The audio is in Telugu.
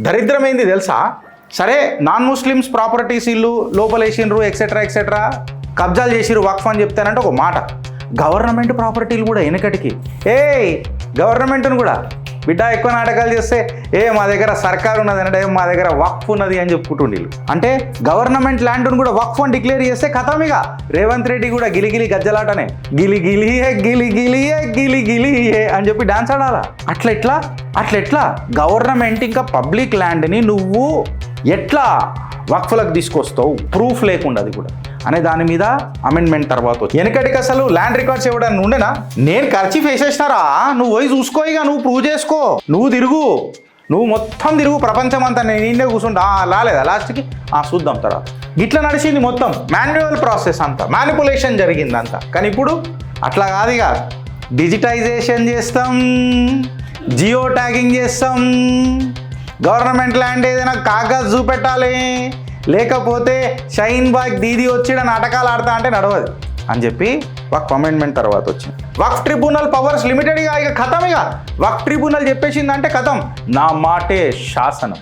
దరిద్రమైంది తెలుసా? సరే, నాన్ ముస్లిమ్స్ ప్రాపర్టీస్ ఇల్లు లోపలేసిండ్రు ఎక్సెట్రా కబ్జాలు చేసిరు వక్ఫ్ అని చెప్తానంటే ఒక మాట. గవర్నమెంట్ ప్రాపర్టీలు కూడా వెనకటికి గవర్నమెంట్ను కూడా బిడ్డ ఎక్కువ నాటకాలు చేస్తే మా దగ్గర సర్కారు ఉన్నది అంటే మా దగ్గర వక్ఫ్ ఉన్నది అని చెప్పుకుంటుండీళ్ళు. అంటే గవర్నమెంట్ ల్యాండ్ను కూడా వక్ఫ్ అని డిక్లేర్ చేస్తే కథమిగా రేవంత్ రెడ్డి కూడా గిలిగిలి గజ్జలాటనే గిలిగిలియే అని చెప్పి డాన్స్ ఆడాలా. అట్లెట్లా గవర్నమెంట్ ఇంకా పబ్లిక్ ల్యాండ్ని నువ్వు ఎట్లా వక్ఫ్లకు తీసుకొస్తావు ప్రూఫ్ లేకుండా అది కూడా అనే దాని మీద అమెండ్మెంట్ తర్వాత వెనకటికి అసలు ల్యాండ్ రికార్డ్స్ ఇవ్వడానికి ఉండేనా? నేను ఖర్చు వేసేసినారా, నువ్వు పోయి చూసుకో, ఇక నువ్వు ప్రూవ్ చేసుకో, నువ్వు మొత్తం తిరుగు ప్రపంచం అంతా. నేను ఇండే కూర్చుంటా రాలేదా లాస్ట్కి చూద్దాం తర్వాత. ఇట్లా నడిచింది మొత్తం మాన్యువల్ ప్రాసెస్ అంతా, మ్యానిపులేషన్ జరిగింది అంతా. కానీ ఇప్పుడు అట్లా కాదు, ఇక డిజిటైజేషన్ చేస్తాం, జియో ట్యాగింగ్ చేస్తాం, గవర్నమెంట్ ల్యాండ్ ఏదైనా కాగజ్ చూపెట్టాలి, లేకపోతే షైన్ బాగ్ దీది వచ్చి నాటకాలు ఆడతా అంటే నడవదు అని చెప్పి వక్ఫ్ అమెండ్మెంట్ తర్వాత వచ్చింది. వక్ఫ్ ట్రిబ్యునల్ పవర్స్ లిమిటెడ్గా ఇక ఖతం. ఇక వక్ఫ్ ట్రిబ్యునల్ చెప్పేసిందంటే ఖతం, నా మాటే శాసనం.